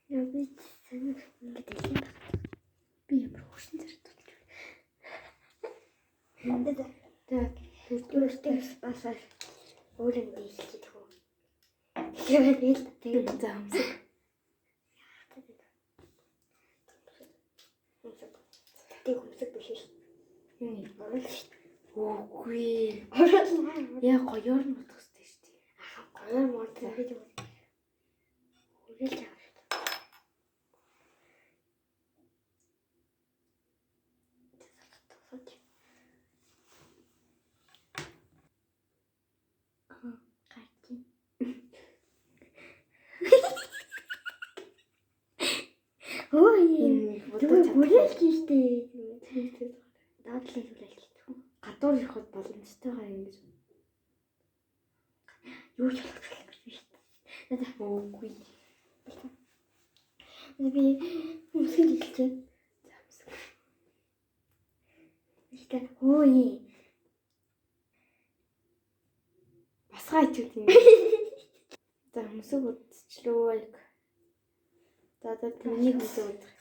Яа би санаа ингэж хэлсэн. Би ямар хөшин зэрэг тулж байна. Өөртөө басаа өөрөнд хэлчих хөө. Тэгээд заамсаг. Тэг хүмсэг биш шүү. Үгүй. Яа гоёор нь утгах хэрэгтэй шүү дээ. Гоёор мод гэж үү. Үргэлж авах. Ой, бүрэлж штэ. Даадлын хүлээлт. Гадуур ирэхэд боломжтойгоо ингэж. Юу ч болохгүй шүү дээ. Надад үгүй. Би мөсгөл хэлчихэ. Ихтэй. Ой. Басгаач үү тийм. За мөсөг үдчлөө яг. За миний мөсөг үдчих.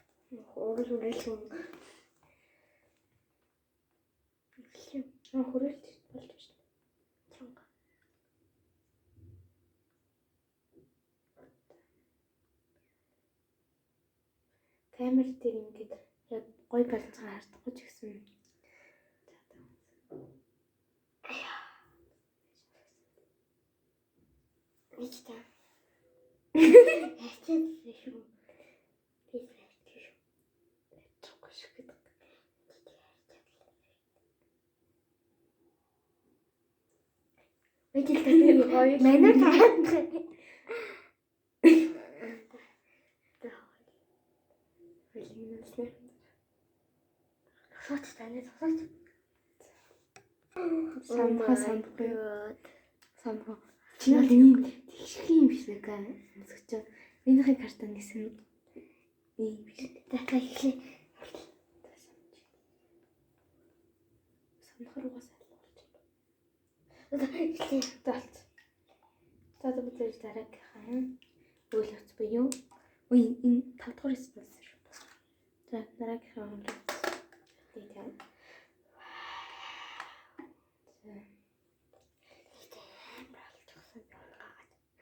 Үргэлж хүрээлт болж байна. Чанга. Камер дээр ингээд яг гой балцгаа хардахгүй ч гэсэн. Ичта. Яцсан шүү. Би фэшгүй шүү. Тохоо шиг гэдэг. Мэдээлэл гоё. Манай таад. Хэлмэнэслээ. Шот таны цогц. Самха. Чиний ийм тэгших юм биш нэг мөсгч. Энийхээ картан гэсэн ийм биш. Дахиад ихлээ. Самхаруугаас алуулж. Ихлээ талц. За бид дараагийнхаа үйл явц буюу энэ 5 дахь спонсор. За дараагийнхаа үйл явц.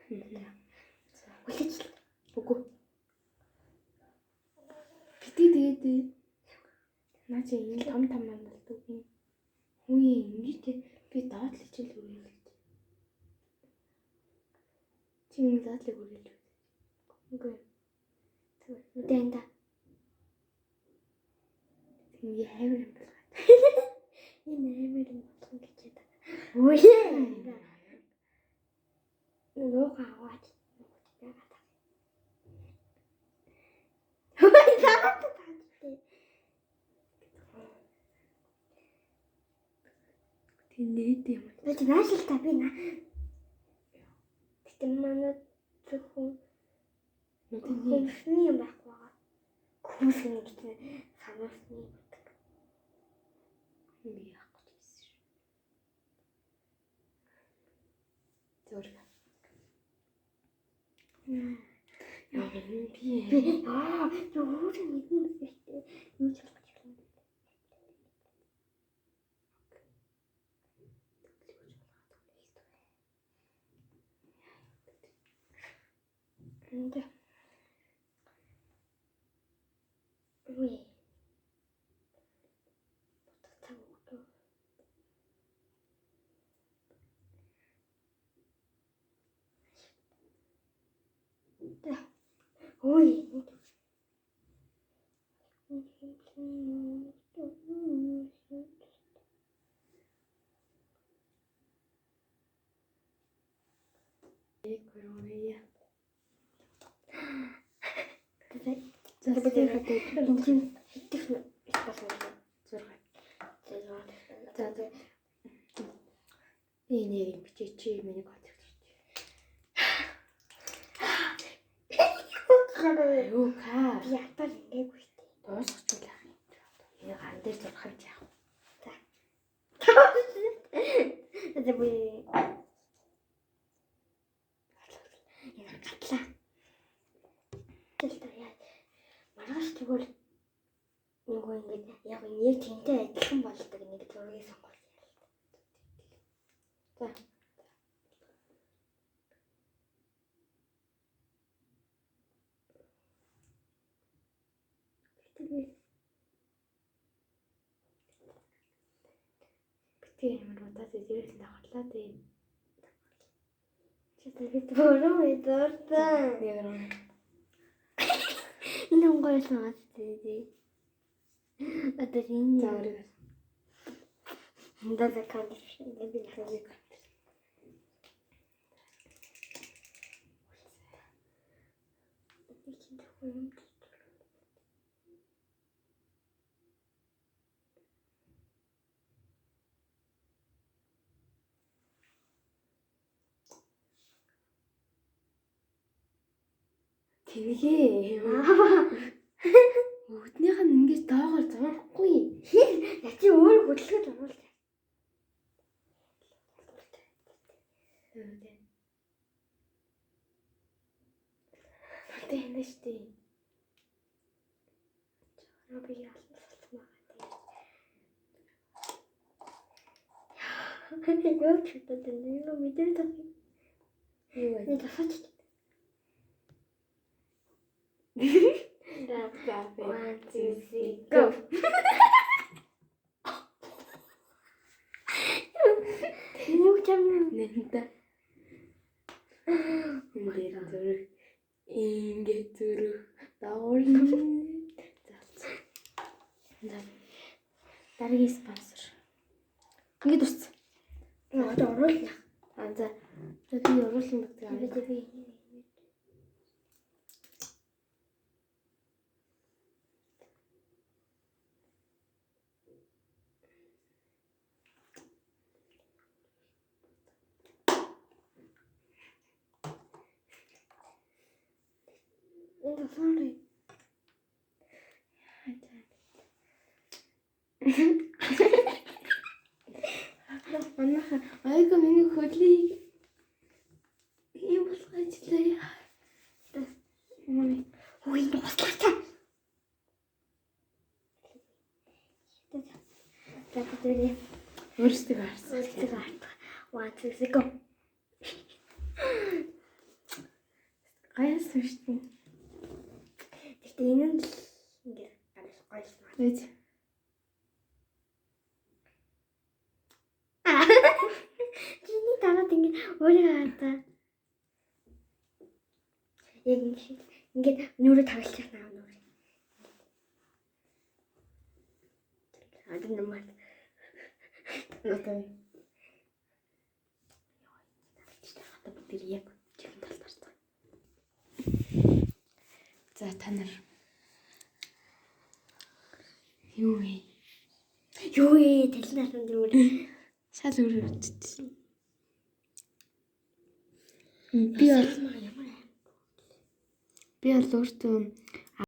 Тэгээд үлээж үгүй. Тэгээд наа чи энэ том болдог юм. Хөөе ингэж би доотлож ил үргэлж. Чи энэ доотлыг үргэлж. Үгүй. Үдэнда. Энэ хавар юм байна. Энэ хавар юм болох гэж байна. Үгүй. Нөгөө хаваад. Тэнээд юм. Бид наашилтаа би наа. Тэгтээ манай зөвхөн хүнсний юм байхгүй байгаа. Хүнсний гэдэг санаасны гэдэг. Би яах гэж байсан шүү. Зураг. Яа би зөвхөн нэг юм ихтэй юу ч болохгүй. Да. Ой. Да. Ой. Энийг бичиж миний гот өгч. Юу ка? Би ятал ингээггүй шүү дээ. Дуусгачихлаа. Энэ гар дээр зурх юм яах вэ? За. Тэгээд би Гатлаа. Тэгэл яа. Маргааш тэгвэл нөгөө ингэж яг нэг тэнтэй адилхан болдог нэг зургийг сонгосон юм л. За. Битгий ямар удаа зэрэг л давхарлаа дээ. Чи тэгээд өөрөө дуртай. Яг нь. Энэ гоёлоо дээ. Одоо энэ Зааврыг. энэ закан энэ би хэлээ. Тэргээ. Өвднийх нь ингэж доогоор зурхгүй. Яа чи өөр хөдөлгөөд оруулж. Тэ энэ штэ. Би яасан Юу ч гэдэг нь юу мэдэрч байгаа. Юу вэ? Энэ тасаач. Да. 1 2 3 go. Юу ч юм Нэнтэ. Ингээд зүрх. Ингээд зүрх. Дагуулна. За. Дараагийн спонсор. Ингээд ус. одоо оруулна. За. Би оруулсан багтаа. Би sorry. Манайха айгаа миний хөдлийг ийм болгоожлаа. Ой, дуслаатай. Тэгээд Өөрсдөө харсан. 1 2 3 go. Гайс шүү дээ. Гэтэ энэ нь л ингээд гарах гойсон. Үгүй. Чиний дараад ингээд өөрийгөө хатаа. Яг ингээд нүрээ тавилчих наа нүрээ. Адын намайг. Одоо хата бүгд яг чихэн талтарсан. За та нар юу вэ? Юу ээ талнаас нь нүрээ. Шал өөр үтчихсэн. Би бол өөртөө